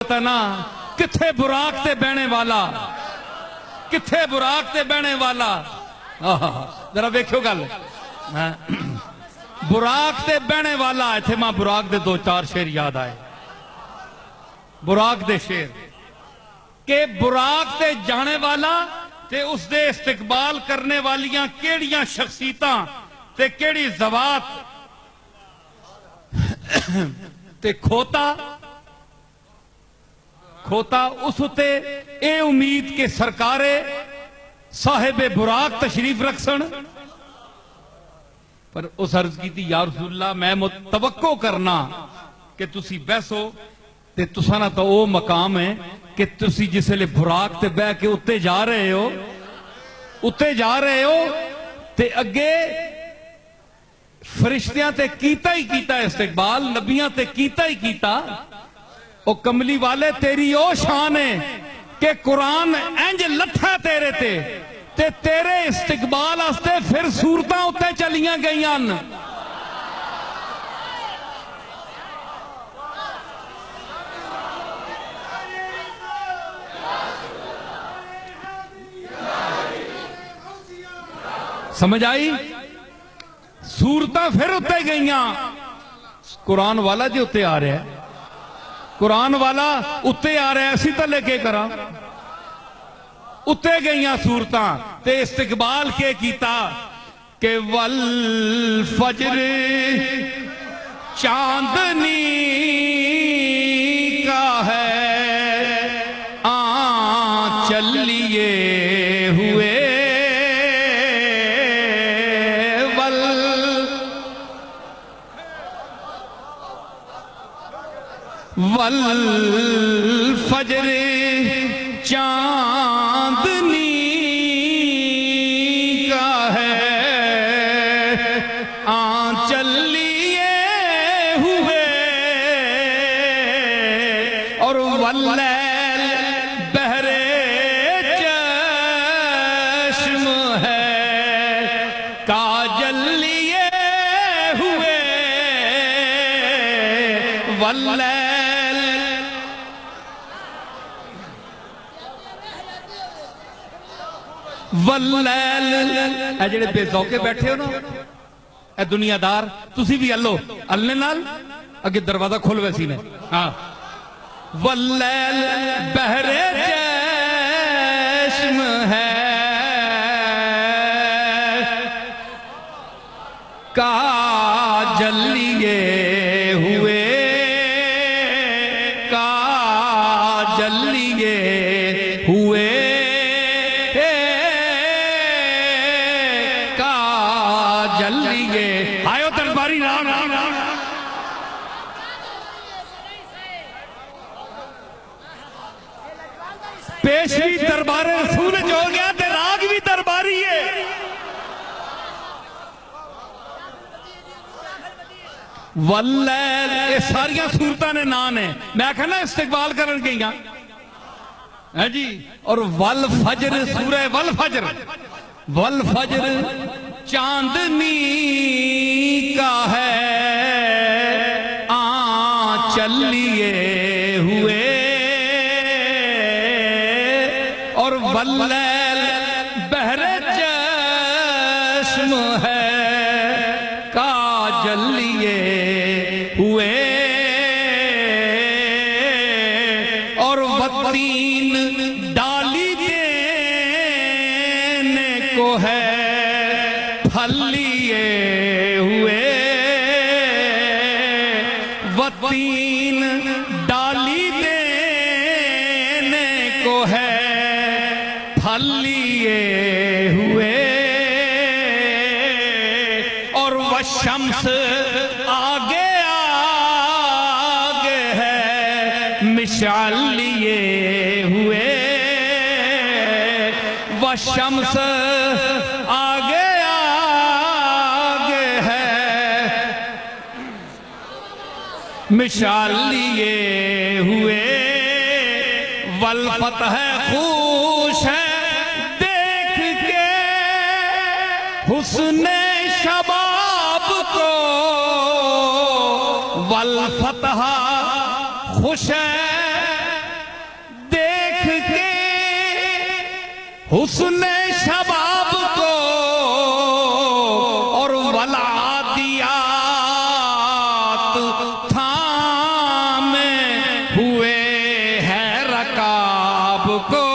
پتہ نا کتھے براق تے بہنے والا، کتھے براق تے بہنے والا. ذرا ویکھو گل براق تے بہنے والا. ایتھے ماں براق دے 2-4 شیر یاد آئے. براق دے شیر کہ براق تے جانے والا تے اس دے استقبال کرنے والیاں کیڑیاں شخصیتاں تے کیڑی زوات تے کھوتا اس تے اے امید کے سرکارے صاحب براق تشریف رکھسن. پر اس عرض کی تھی یا رسول اللہ میں توقع کرنا کہ تسی بحثو تے تسانہ تو او مقام ہے کہ تسی جسے لے براق تے بہ کے اتے جا رہے ہو تے اگے فرشتیاں تے کیتا ہی کیتا استقبال، نبیاں تے کیتا ہی کیتا. او کملی والے تیری او شان ہے کہ قرآن انج لٹھا تیرے تے تیرے استقبال آستے پھر صورتاں اتے چلیاں گئیاں. سمجھ آئی؟ صورتاں پھر اتے گئیاں. قرآن والا جی اتے آ رہا ہے، قرآن والا اتے آ رہا ہے. اسی تلے کے کرا اتے گئیاں صورتاں تے استقبال کے کیتا کہ والفجر چاندنی کا ہے آنچل لیے ہوئے والفجر چاندنی کا ہے آنچل لیے ہوئے اور واللیل بحر چشم ہے کاجل لیے ہوئے واللیل اے جڑے بے ذوقے بیٹھے ہو نا اے دنیا دار تسی بھی اللہ اللہ نال اگے دروازہ کھول ویسی نے. ہاں واللیل بحر چشم ہے کاجل لیے ہوئے کاجل لیے ہوئے آئیو درباری رام پیشوی دربار رسول جو گیا تے راگ بھی درباری ہے. واللیل یہ ساریاں صورتاں نے نام ہے. میں کہنا استقبال کرن گئیاں ہے جی. اور والفجر سورہ والفجر والفجر چاندنی کا ہے آنچل لیے ہوئے اور واللیل بحر چشم ہے کاجل لیے ہوئے اور والتین ڈالی دینے کو ہے پھل لیے ہوئے والتین ڈالی دینے کو ہے پھل لیے ہوئے اور والشمس آگے آگے ہے مشعل لیے ہوئے والشمس آگے مشعل لیے ہوئے والفتح خوش ہے دیکھ کے حسن شباب کو والفتح خوش ہے حسن شباب کو اور ولادیات تھامے ہوئے ہے رکاب کو